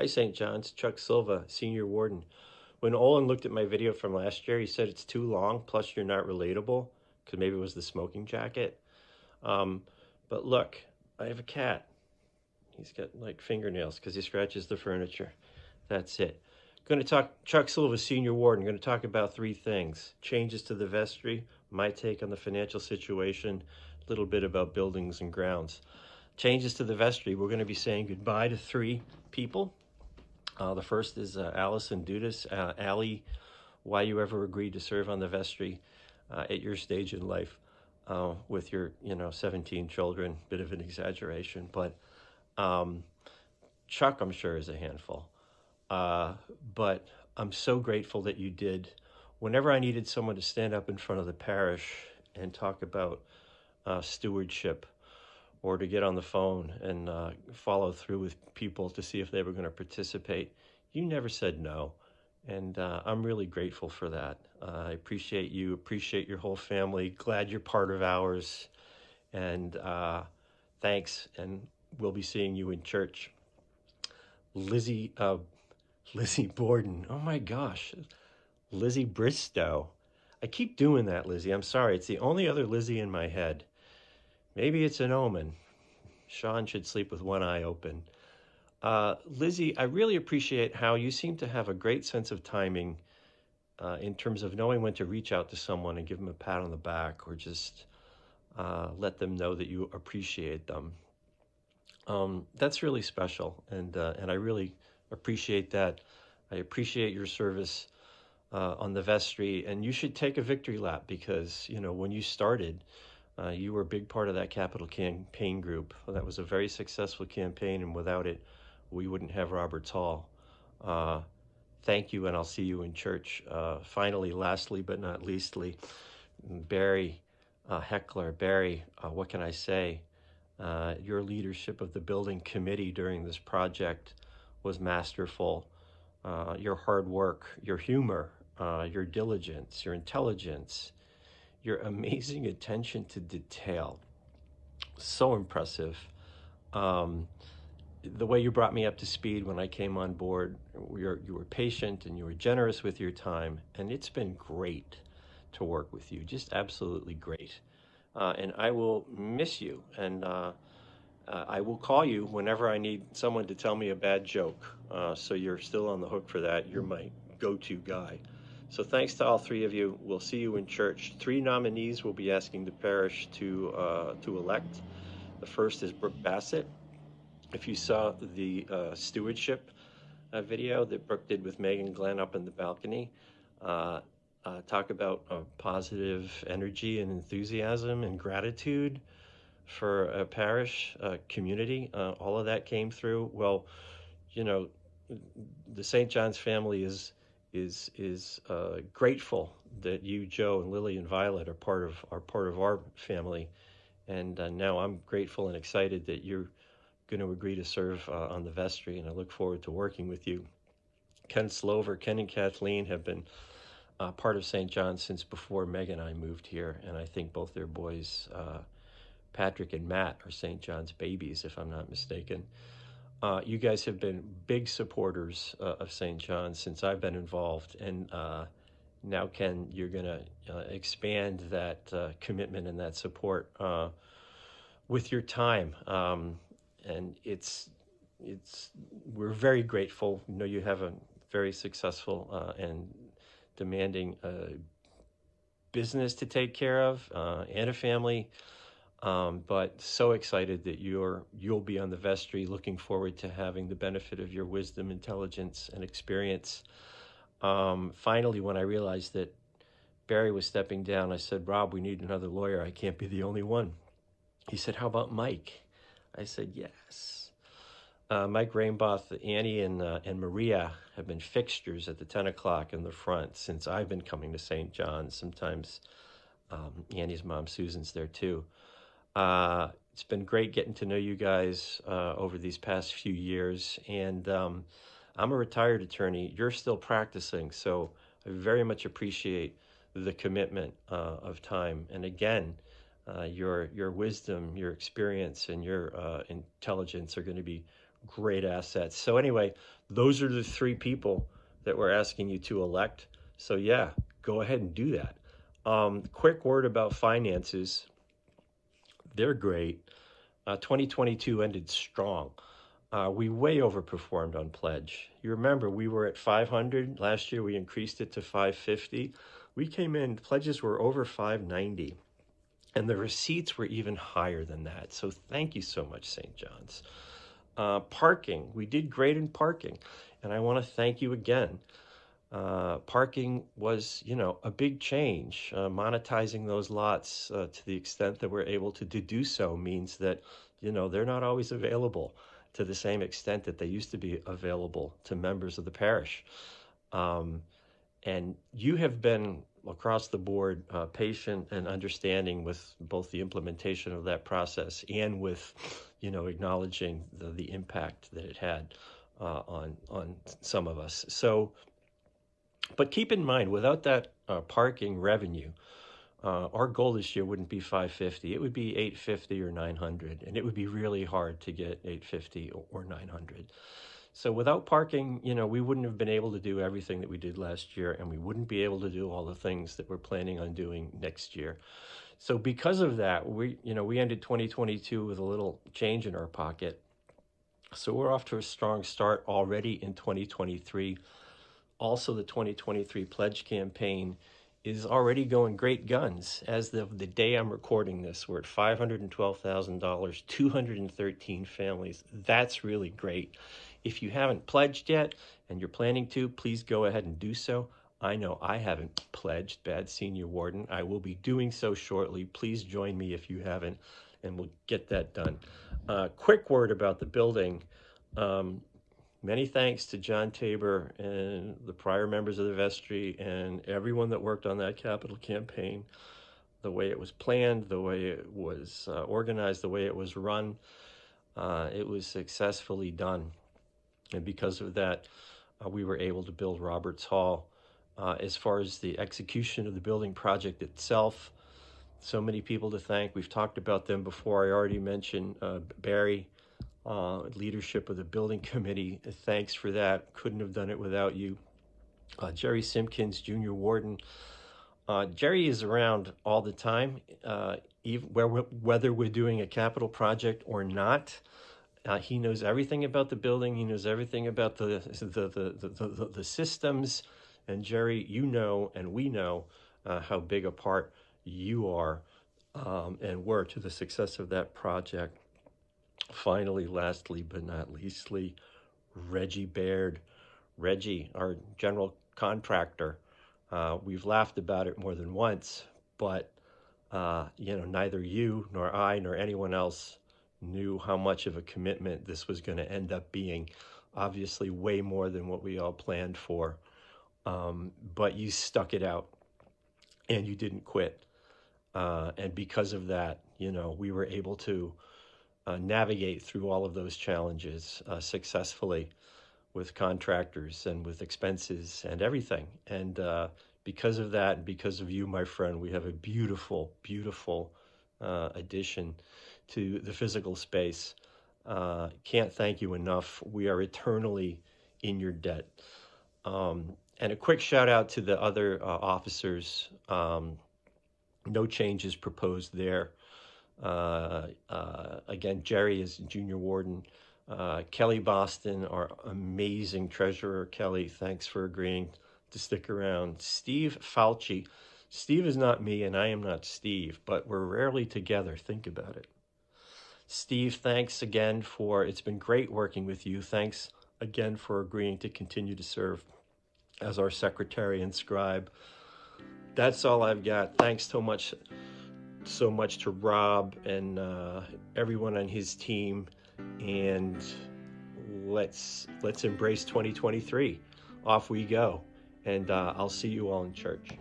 Hi, St. John's. Chuck Silva, Senior Warden. When Olin looked at my video from last year, he said it's too long, plus you're not relatable, because maybe it was the smoking jacket. But look, I have a cat. He's got like fingernails because he scratches the furniture. That's it. Going to talk, Chuck Silva, Senior Warden. Going to talk about three things: changes to the vestry, my take on the financial situation, a little bit about buildings and grounds. Changes to the vestry, we're going to be saying goodbye to three people. The first is Allison Dudas. Allie, why you ever agreed to serve on the vestry at your stage in life with your, 17 children, bit of an exaggeration, but Chuck, I'm sure, is a handful. But I'm so grateful that you did. Whenever I needed someone to stand up in front of the parish and talk about stewardship, or to get on the phone and follow through with people to see if they were going to participate, you never said no. And I'm really grateful for that. I appreciate you, appreciate your whole family. Glad you're part of ours. And thanks. And we'll be seeing you in church. Lizzie Borden. Oh my gosh. Lizzie Bristow. I keep doing that, Lizzie. I'm sorry. It's the only other Lizzie in my head. Maybe it's an omen. Sean should sleep with one eye open. Lizzie, I really appreciate how you seem to have a great sense of timing in terms of knowing when to reach out to someone and give them a pat on the back, or just let them know that you appreciate them. That's really special, and I really appreciate that. I appreciate your service on the vestry, and you should take a victory lap, because when you started, you were a big part of that capital campaign group. That was a very successful campaign, and without it, we wouldn't have Roberts Hall. Thank you, and I'll see you in church. Finally, lastly but not leastly, Barry Heckler. Barry, what can I say? Your leadership of the building committee during this project was masterful. Your hard work, your humor, your diligence, your intelligence, your amazing attention to detail, so impressive. The way you brought me up to speed when I came on board, you were patient and you were generous with your time, and it's been great to work with you, just absolutely great. And I will miss you, and I will call you whenever I need someone to tell me a bad joke. So you're still on the hook for that. You're my go-to guy. So thanks to all three of you. We'll see you in church. Three nominees will be asking the parish to elect. The first is Brooke Bassett. If you saw the stewardship video that Brooke did with Megan Glenn up in the balcony, talk about positive energy and enthusiasm and gratitude for a parish community. All of that came through. Well, the St. John's family is grateful that you, Joe, and Lily and Violet are part of our family, and now I'm grateful and excited that you're going to agree to serve on the vestry, and I look forward to working with you. Ken Slover, Ken and Kathleen have been part of St. John's since before Meg and I moved here, and I think both their boys, Patrick and Matt, are St. John's babies, if I'm not mistaken. You guys have been big supporters of St. John's since I've been involved, and now, Ken, you're going to expand that commitment and that support with your time, and we're very grateful. We know you have a very successful and demanding business to take care of and a family. But so excited that you'll be on the vestry. Looking forward to having the benefit of your wisdom, intelligence, and experience. Finally, when I realized that Barry was stepping down, I said, Rob, we need another lawyer. I can't be the only one. He said, how about Mike? I said, yes. Mike Rainboth, Annie, and Maria have been fixtures at the 10 o'clock in the front since I've been coming to St. John's. Sometimes Annie's mom, Susan's there too. It's been great getting to know you guys over these past few years, and I'm a retired attorney. You're still practicing, so I very much appreciate the commitment of time. And again, your wisdom, your experience, and your intelligence are going to be great assets. So anyway, those are the three people that we're asking you to elect. So yeah, go ahead and do that. Quick word about finances. They're great. 2022 ended strong. We way overperformed on pledge. You remember we were at 500 last year. We increased it to 550. We came in, pledges were over 590, and the receipts were even higher than that. So thank you so much, St. John's. Parking, we did great in parking, and I want to thank you again. Parking was, a big change. Monetizing those lots to the extent that we're able to do so means that, they're not always available to the same extent that they used to be available to members of the parish. And you have been across the board patient and understanding with both the implementation of that process and with, acknowledging the impact that it had on some of us. So, but keep in mind, without that parking revenue, our goal this year wouldn't be 550. It would be 850 or 900, and it would be really hard to get 850 or 900. So without parking, we wouldn't have been able to do everything that we did last year, and we wouldn't be able to do all the things that we're planning on doing next year. So because of that, we ended 2022 with a little change in our pocket. So we're off to a strong start already in 2023. Also, the 2023 pledge campaign is already going great guns. As of the day I'm recording this, we're at $512,000, 213 families. That's really great. If you haven't pledged yet and you're planning to, please go ahead and do so. I know I haven't pledged, Bad Senior Warden. I will be doing so shortly. Please join me if you haven't, and we'll get that done. Quick word about the building. Many thanks to John Tabor and the prior members of the vestry and everyone that worked on that capital campaign. The way it was planned, the way it was organized, the way it was run, it was successfully done. And because of that, we were able to build Roberts Hall. As far as the execution of the building project itself, so many people to thank. We've talked about them before. I already mentioned Barry. Leadership of the building committee. Thanks for that. Couldn't have done it without you. Jerry Simpkins, Junior Warden. Jerry is around all the time, even whether we're doing a capital project or not. He knows everything about the building. He knows everything about the systems. And Jerry, and we know how big a part you are and were to the success of that project. Finally, lastly but not leastly, Reggie Baird. Reggie, our general contractor. We've laughed about it more than once, but neither you nor I nor anyone else knew how much of a commitment this was going to end up being. Obviously, way more than what we all planned for. But you stuck it out, and you didn't quit. And because of that, we were able to navigate through all of those challenges successfully with contractors and with expenses and everything. And because of that, and because of you, my friend, we have a beautiful, beautiful addition to the physical space. Can't thank you enough. We are eternally in your debt. And a quick shout out to the other officers. No changes proposed there. Again, Jerry is Junior Warden. Kelly Boston, our amazing treasurer. Kelly, thanks for agreeing to stick around. Steve Falchi. Steve is not me and I am not Steve, but we're rarely together. Think about it. Steve, thanks again it's been great working with you. Thanks again for agreeing to continue to serve as our secretary and scribe. That's all I've got. Thanks so much to Rob and everyone on his team, and let's embrace 2023. Off we go, and I'll see you all in church.